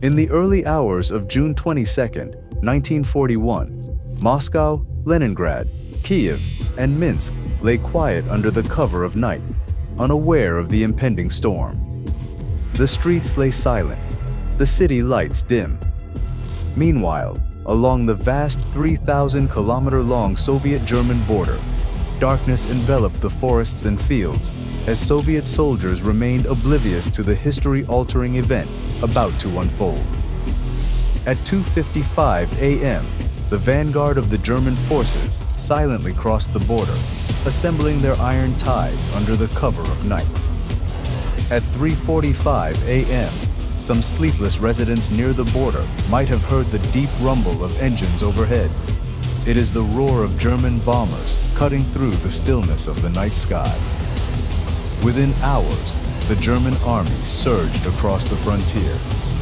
In the early hours of June 22, 1941, Moscow, Leningrad, Kiev, and Minsk lay quiet under the cover of night, unaware of the impending storm. The streets lay silent, the city lights dim. Meanwhile, along the vast 3,000-kilometer-long Soviet-German border, darkness enveloped the forests and fields as Soviet soldiers remained oblivious to the history-altering event about to unfold. At 2:55 a.m., the vanguard of the German forces silently crossed the border, assembling their iron tide under the cover of night. At 3:45 a.m., some sleepless residents near the border might have heard the deep rumble of engines overhead. It is the roar of German bombers cutting through the stillness of the night sky. Within hours, the German army surged across the frontier,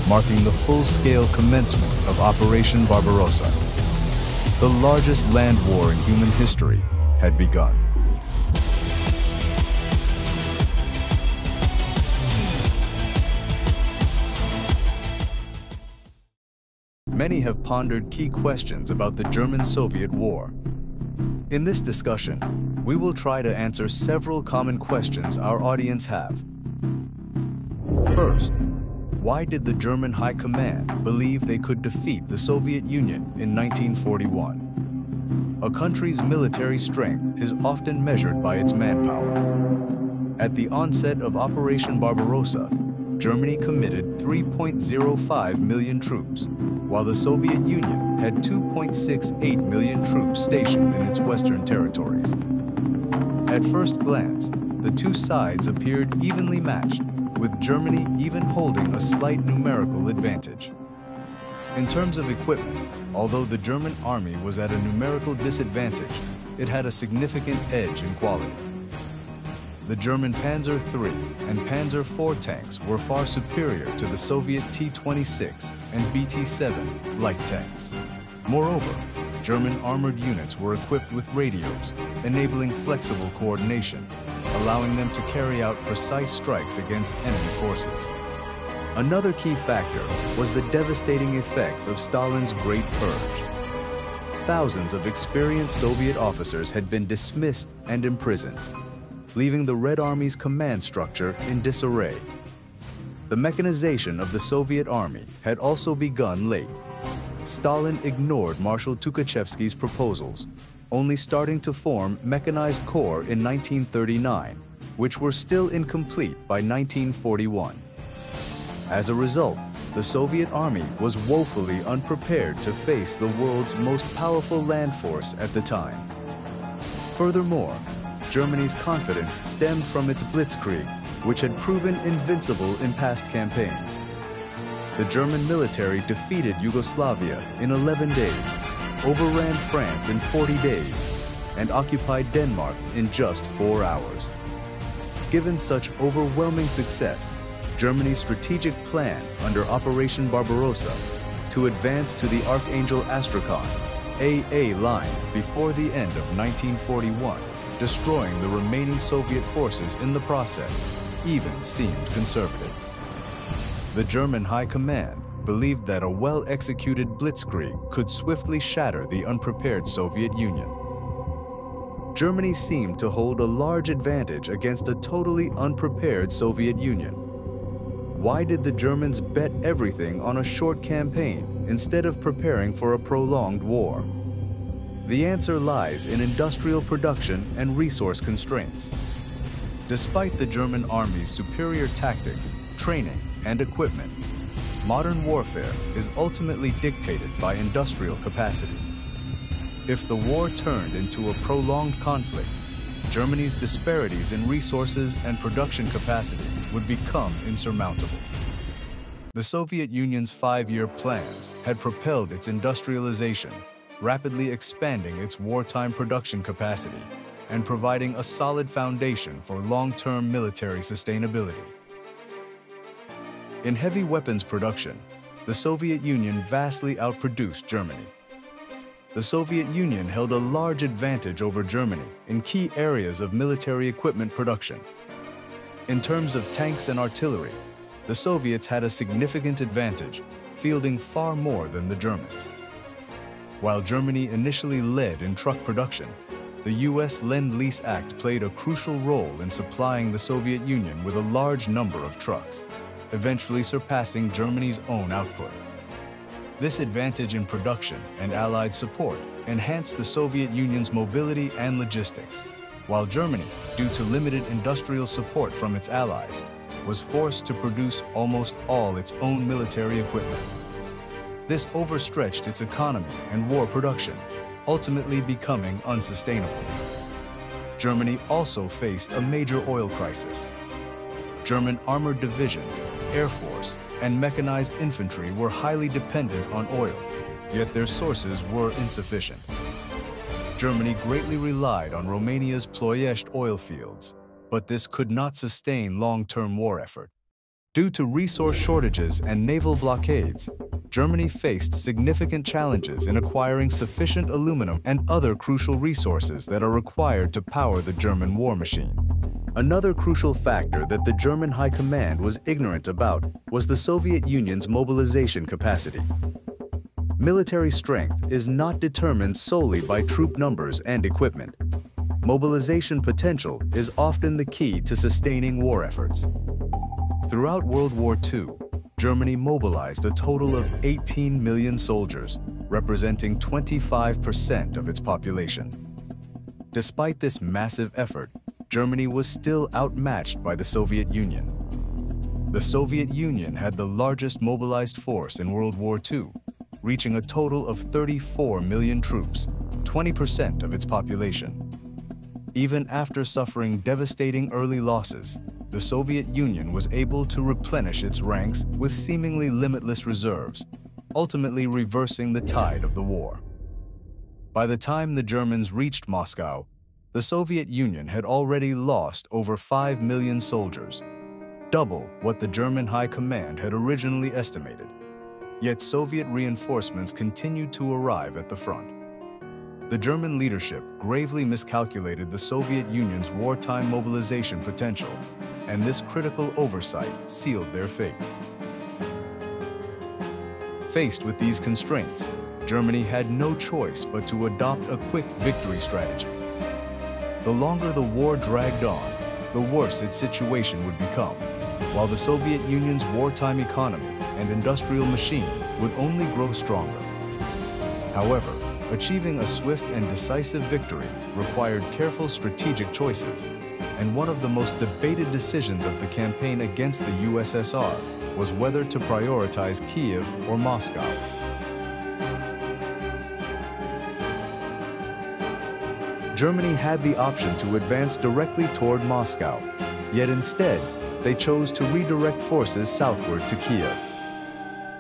marking the full-scale commencement of Operation Barbarossa. The largest land war in human history had begun. Many have pondered key questions about the German-Soviet War. In this discussion, we will try to answer several common questions our audience have. First, why did the German High Command believe they could defeat the Soviet Union in 1941? A country's military strength is often measured by its manpower. At the onset of Operation Barbarossa, Germany committed 3.05 million troops, while the Soviet Union had 2.68 million troops stationed in its western territories. At first glance, the two sides appeared evenly matched, with Germany even holding a slight numerical advantage. In terms of equipment, although the German army was at a numerical disadvantage, it had a significant edge in quality. The German Panzer III and Panzer IV tanks were far superior to the Soviet T-26 and BT-7 light tanks. Moreover, German armored units were equipped with radios, enabling flexible coordination, allowing them to carry out precise strikes against enemy forces. Another key factor was the devastating effects of Stalin's Great Purge. Thousands of experienced Soviet officers had been dismissed and imprisoned, leaving the Red Army's command structure in disarray. The mechanization of the Soviet Army had also begun late. Stalin ignored Marshal Tukhachevsky's proposals, only starting to form mechanized corps in 1939, which were still incomplete by 1941. As a result, the Soviet Army was woefully unprepared to face the world's most powerful land force at the time. Furthermore, Germany's confidence stemmed from its blitzkrieg, which had proven invincible in past campaigns. The German military defeated Yugoslavia in 11 days, overran France in 40 days, and occupied Denmark in just 4 hours. Given such overwhelming success, Germany's strategic plan under Operation Barbarossa to advance to the Archangel Astrakhan AA line before the end of 1941, destroying the remaining Soviet forces in the process, even seemed conservative. The German High Command believed that a well-executed blitzkrieg could swiftly shatter the unprepared Soviet Union. Germany seemed to hold a large advantage against a totally unprepared Soviet Union. Why did the Germans bet everything on a short campaign instead of preparing for a prolonged war? The answer lies in industrial production and resource constraints. Despite the German army's superior tactics, training, and equipment, modern warfare is ultimately dictated by industrial capacity. If the war turned into a prolonged conflict, Germany's disparities in resources and production capacity would become insurmountable. The Soviet Union's 5-year plans had propelled its industrialization, rapidly expanding its wartime production capacity and providing a solid foundation for long-term military sustainability. In heavy weapons production, the Soviet Union vastly outproduced Germany. The Soviet Union held a large advantage over Germany in key areas of military equipment production. In terms of tanks and artillery, the Soviets had a significant advantage, fielding far more than the Germans. While Germany initially led in truck production, the U.S. Lend-Lease Act played a crucial role in supplying the Soviet Union with a large number of trucks, eventually surpassing Germany's own output. This advantage in production and Allied support enhanced the Soviet Union's mobility and logistics, while Germany, due to limited industrial support from its allies, was forced to produce almost all its own military equipment. This overstretched its economy and war production, ultimately becoming unsustainable. Germany also faced a major oil crisis. German armored divisions, air force, and mechanized infantry were highly dependent on oil, yet their sources were insufficient. Germany greatly relied on Romania's Ploiești oil fields, but this could not sustain long-term war effort. Due to resource shortages and naval blockades, Germany faced significant challenges in acquiring sufficient aluminum and other crucial resources that are required to power the German war machine. Another crucial factor that the German High Command was ignorant about was the Soviet Union's mobilization capacity. Military strength is not determined solely by troop numbers and equipment. Mobilization potential is often the key to sustaining war efforts. Throughout World War II, Germany mobilized a total of 18 million soldiers, representing 25% of its population. Despite this massive effort, Germany was still outmatched by the Soviet Union. The Soviet Union had the largest mobilized force in World War II, reaching a total of 34 million troops, 20% of its population. Even after suffering devastating early losses, the Soviet Union was able to replenish its ranks with seemingly limitless reserves, ultimately reversing the tide of the war. By the time the Germans reached Moscow, the Soviet Union had already lost over 5 million soldiers, double what the German High Command had originally estimated. Yet Soviet reinforcements continued to arrive at the front. The German leadership gravely miscalculated the Soviet Union's wartime mobilization potential, and this critical oversight sealed their fate. Faced with these constraints, Germany had no choice but to adopt a quick victory strategy. The longer the war dragged on, the worse its situation would become, while the Soviet Union's wartime economy and industrial machine would only grow stronger. However, achieving a swift and decisive victory required careful strategic choices, and one of the most debated decisions of the campaign against the USSR was whether to prioritize Kiev or Moscow. Germany had the option to advance directly toward Moscow, yet instead, they chose to redirect forces southward to Kiev.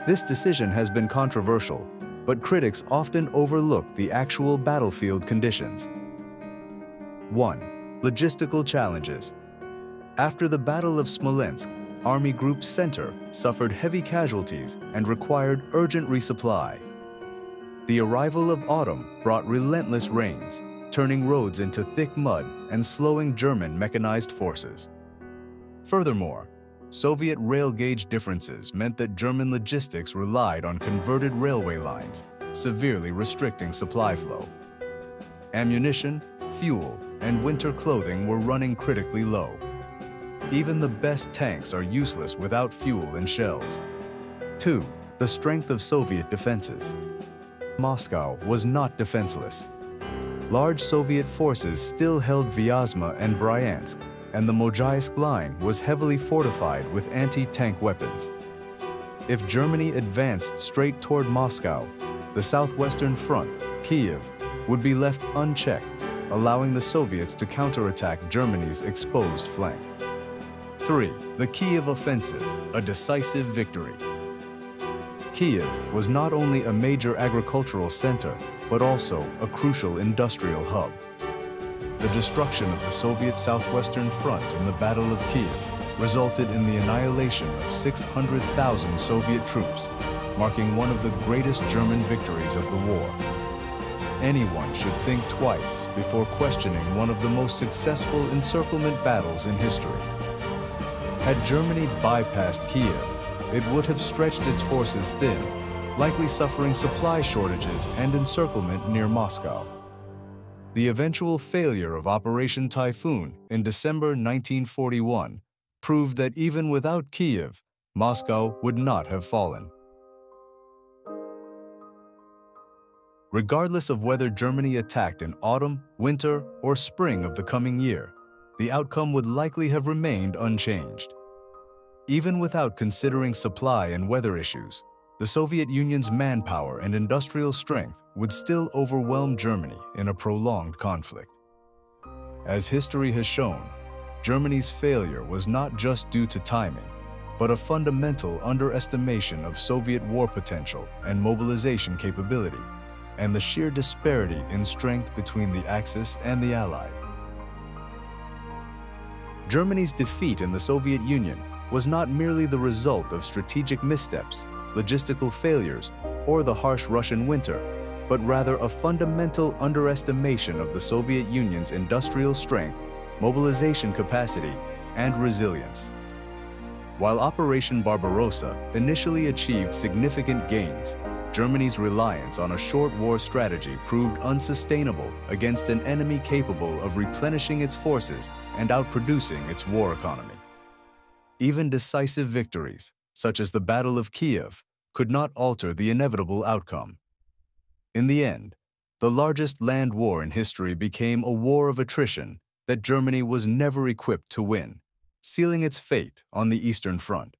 This decision has been controversial, but critics often overlook the actual battlefield conditions. 1. Logistical challenges. After the Battle of Smolensk, Army Group Center suffered heavy casualties and required urgent resupply. The arrival of autumn brought relentless rains, turning roads into thick mud and slowing German mechanized forces. Furthermore, Soviet rail gauge differences meant that German logistics relied on converted railway lines, severely restricting supply flow. Ammunition, fuel, and winter clothing were running critically low. Even the best tanks are useless without fuel and shells. 2. The strength of Soviet defenses. Moscow was not defenseless. Large Soviet forces still held Vyazma and Bryansk, and the Mozhaisk line was heavily fortified with anti-tank weapons. If Germany advanced straight toward Moscow, the southwestern front, Kiev, would be left unchecked, allowing the Soviets to counterattack Germany's exposed flank. 3. The Kiev Offensive, a decisive victory. Kiev was not only a major agricultural center, but also a crucial industrial hub. The destruction of the Soviet southwestern front in the Battle of Kiev resulted in the annihilation of 600,000 Soviet troops, marking one of the greatest German victories of the war. Anyone should think twice before questioning one of the most successful encirclement battles in history. Had Germany bypassed Kiev, it would have stretched its forces thin, likely suffering supply shortages and encirclement near Moscow. The eventual failure of Operation Typhoon in December 1941 proved that even without Kiev, Moscow would not have fallen. Regardless of whether Germany attacked in autumn, winter, or spring of the coming year, the outcome would likely have remained unchanged. Even without considering supply and weather issues, the Soviet Union's manpower and industrial strength would still overwhelm Germany in a prolonged conflict. As history has shown, Germany's failure was not just due to timing, but a fundamental underestimation of Soviet war potential and mobilization capability, and the sheer disparity in strength between the Axis and the Allied. Germany's defeat in the Soviet Union was not merely the result of strategic missteps, logistical failures, or the harsh Russian winter, but rather a fundamental underestimation of the Soviet Union's industrial strength, mobilization capacity, and resilience. While Operation Barbarossa initially achieved significant gains, Germany's reliance on a short war strategy proved unsustainable against an enemy capable of replenishing its forces and outproducing its war economy. Even decisive victories, such as the Battle of Kiev, could not alter the inevitable outcome. In the end, the largest land war in history became a war of attrition that Germany was never equipped to win, sealing its fate on the Eastern Front.